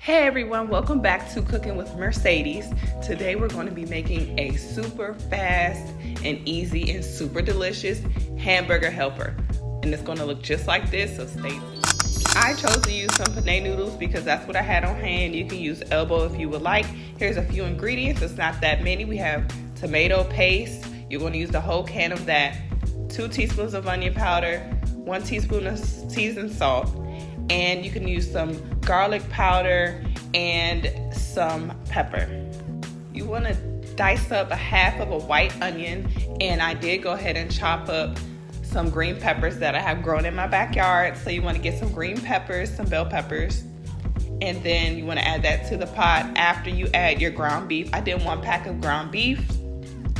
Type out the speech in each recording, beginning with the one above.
Hey everyone, welcome back to Cooking with Mercedes. Today we're going to be making a super fast and easy and super delicious hamburger helper. And it's going to look just like this, so stay tuned. I chose to use some penne noodles because that's what I had on hand. You can use elbow if you would like. Here's a few ingredients. It's not that many. We have tomato paste. You're going to use the whole can of that. 2 teaspoons of onion powder, 1 teaspoon of seasoned salt, and you can use some garlic powder and some pepper. You want to dice up a half of a white onion, and I did go ahead and chop up some green peppers that I have grown in my backyard. So you want to get some green peppers, some bell peppers, and then you want to add that to the pot after you add your ground beef. I did 1 pack of ground beef.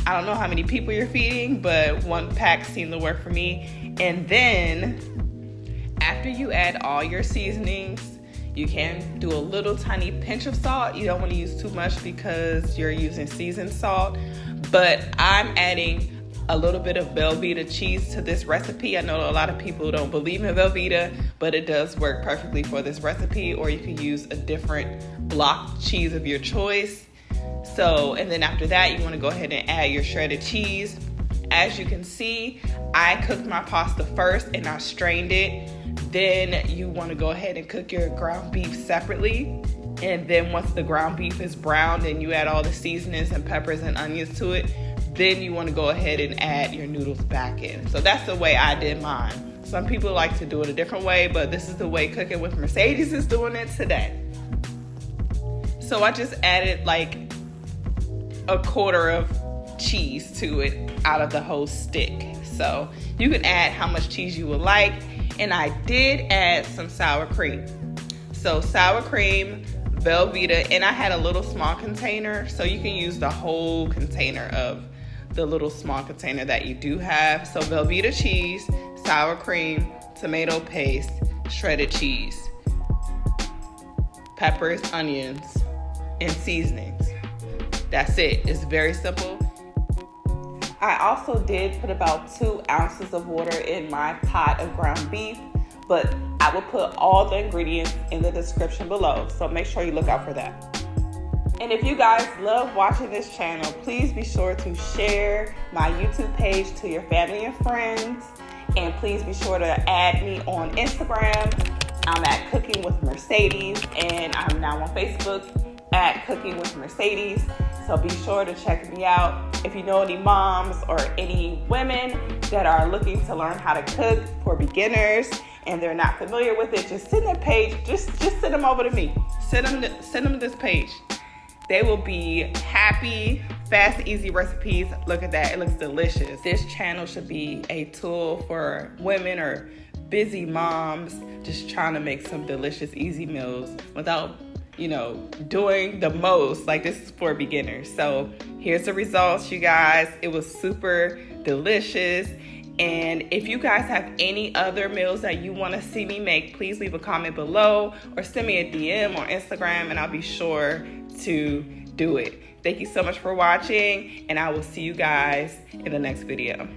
I don't know how many people you're feeding, but 1 pack seemed to work for me. And then after you add all your seasonings, you can do a little tiny pinch of salt. You don't want to use too much because you're using seasoned salt. But I'm adding a little bit of Velveeta cheese to this recipe. I know a lot of people don't believe in Velveeta, but it does work perfectly for this recipe. Or you can use a different block cheese of your choice. So, and then after that, you want to go ahead and add your shredded cheese. As you can see, I cooked my pasta first and I strained it. Then you want to go ahead and cook your ground beef separately. And then once the ground beef is browned and you add all the seasonings and peppers and onions to it, then you want to go ahead and add your noodles back in. So that's the way I did mine. Some people like to do it a different way, but this is the way Cooking with Mercedes is doing it today. So I just added like a quarter of cheese to it out of the whole stick. So you can add how much cheese you would like. And I did add some sour cream. So sour cream, Velveeta, and I had a little small container. So you can use the whole container of the little small container that you do have. So Velveeta cheese, sour cream, tomato paste, shredded cheese, peppers, onions, and seasonings. That's it. It's very simple. I also did put about 2 ounces of water in my pot of ground beef, but I will put all the ingredients in the description below, so make sure you look out for that. And if you guys love watching this channel, please be sure to share my YouTube page to your family and friends, and please be sure to add me on Instagram. I'm at Cooking with Mercedes, and I'm now on Facebook at Cooking with Mercedes. So be sure to check me out. If you know any moms or any women that are looking to learn how to cook for beginners and they're not familiar with it, just send that page. Just send them over to me. Send them this page. They will be happy, fast, easy recipes. Look at that. It looks delicious. This channel should be a tool for women or busy moms just trying to make some delicious, easy meals without doing the most. Like, this is for beginners. So here's the results, you guys. It was super delicious. And if you guys have any other meals that you want to see me make, please leave a comment below or send me a DM on Instagram and I'll be sure to do it. Thank you so much for watching, and I will see you guys in the next video.